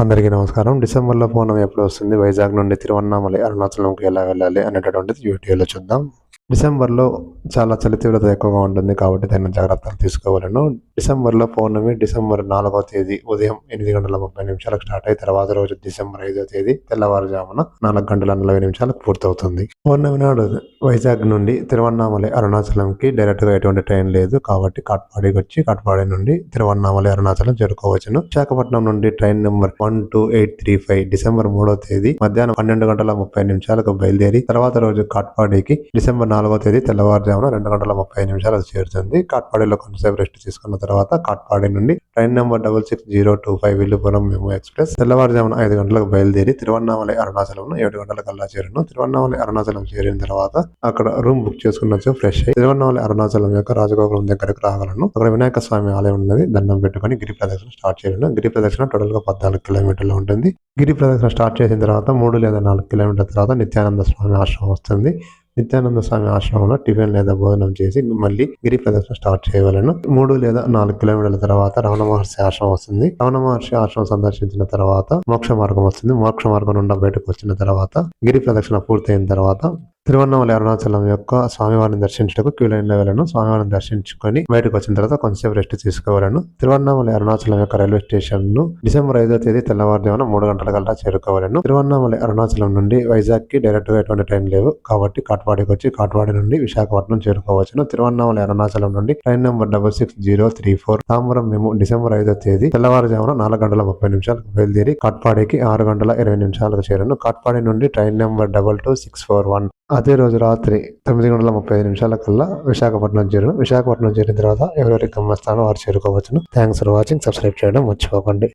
అందరికీ నమస్కారం. డిసెంబర్‌లో పౌర్ణమి ఎప్పుడు వస్తుంది? వైజాగ్ నుండి తిరువన్నామలై, అరుణాచలంకి ఎలా వెళ్ళాలి అనేటటువంటిది ఈ వీడియోలో చూద్దాం. డిసెంబర్‌లో చాలా చలి తీవ్రత ఎక్కువగా ఉంటుంది కాబట్టి తగిన జాగ్రత్తలు తీసుకోవలెను. డిసెంబర్‌లో పౌర్ణమి డిసెంబర్ 4వ తేదీ ఉదయం 8:30 స్టార్ట్ అయ్యి తర్వాత రోజు డిసెంబర్ 5వ తేదీ తెల్లవారుజామున 4:40 పూర్తవుతుంది. పౌర్ణమి నాడు వైజాగ్ నుండి తిరువన్నామలై, అరుణాచలంకి డైరెక్ట్‌గా ఎటువంటి ట్రైన్ లేదు కాబట్టి కాట్పాడికి వచ్చి కాట్పాడి నుండి తిరువన్నామలై, అరుణాచలం చేరుకోవచ్చును. విశాఖపట్నం నుండి ట్రైన్ నెంబర్ 12835 డిసెంబర్ 3వ తేదీ మధ్యాహ్నం 12:30 బయలుదేరి తర్వాత రోజు కాట్పాడికి డిసెంబర్ 4వ తేదీ తెల్లవారుజామున 2:35 చేరుతుంది. కాట్పాడిలో కొంతసేపు రెస్ట్ తీసుకున్న తర్వాత కాట్పాడి నుండి ట్రైన్ నెంబర్ 66025 విల్లుపురం మెము ఎక్స్ప్రెస్ తెల్లవారుజామున 5 గంటలకు బయలుదేరి తిరువన్నామలై, అరుణాచలం 7 గంటలకల్లా చేరును. తిరువన్నామలై, అరుణాచలం చేరిన తర్వాత అక్కడ రూమ్ బుక్ చేసుకున్నచ్చు ఫ్రెష్ అయ్యి తిరువన్నామలై, అరుణాచలం యొక్క రాజగోపురం దగ్గరకు రాగలను. అక్కడ వినాయక స్వామి ఆలయం ఉన్నది. దండం పెట్టుకుని గిరి ప్రదక్షిణ స్టార్ట్ చేయను. గిరి ప్రదక్షిణ టోటల్ గా 14 కిలోమీటర్లు ఉంటుంది. గిరి ప్రదక్షిణ స్టార్ట్ చేసిన తర్వాత 3 లేదా 4 కిలోమీటర్ల తర్వాత నిత్యానంద స్వామి ఆశ్రమం వస్తుంది. నిత్యానంద స్వామి ఆశ్రమంలో టిఫిన్ లేదా భోజనం చేసి మళ్ళీ గిరి ప్రదక్షిణ స్టార్ట్ చేయవలను. 3 లేదా 4 కిలోమీటర్ల తర్వాత రమణ మహర్షి ఆశ్రమం వస్తుంది. రమణ మహర్షి ఆశ్రమం సందర్శించిన తర్వాత మోక్ష మార్గం వస్తుంది. మోక్ష మార్గం నుండి బయటకు వచ్చిన తర్వాత గిరి ప్రదక్షిణ పూర్తయిన తర్వాత తిరువన్నామలై, అరుణాచలం యొక్క స్వామివారిని దర్శించడానికి క్యూ లైన్ లో వెళ్ళను. స్వామివారిని దర్శించుకొని బయటకు వచ్చిన తర్వాత కొంతసేపు రెస్ట్ తీసుకోవాలను. తిరువన్నామలై, అరుణాచలం యొక్క రైల్వే స్టేషన్ ను డిసెంబర్ 5వ తేదీ తెల్లవారుజామున 3 గంటలకల్లా చేరుకోవాలను. తిరువన్నామలై, అరుణాచలం నుండి వైజాగ్ కి డైరెక్ట్ గా ఎటువంటి ట్రైన్ లేవు కాబట్టి కాట్పాడికి వచ్చి కాట్పాడి నుండి విశాఖపట్నం చేరుకోవచ్చును. తిరువన్నామలై, అరుణాచలం నుండి ట్రైన్ నెంబర్ 66034 తాంబరం మెము డిసెంబర్ 5వ తేదీ తెల్లవారుజామున 4:30 బయలుదేరి కాట్పాడికి 6:20 చేరును. కాట్పాడి నుండి ట్రైన్ నెంబర్ 22641 అదే రోజు రాత్రి 9:35 విశాఖపట్నం చేరును. విశాఖపట్నం చేరిన తర్వాత ఎవరెవరికి గమ్యస్థానం వారు చేరుకోవచ్చును. Thanks for watching. సబ్స్క్రైబ్ చేయడం మర్చిపోకండి.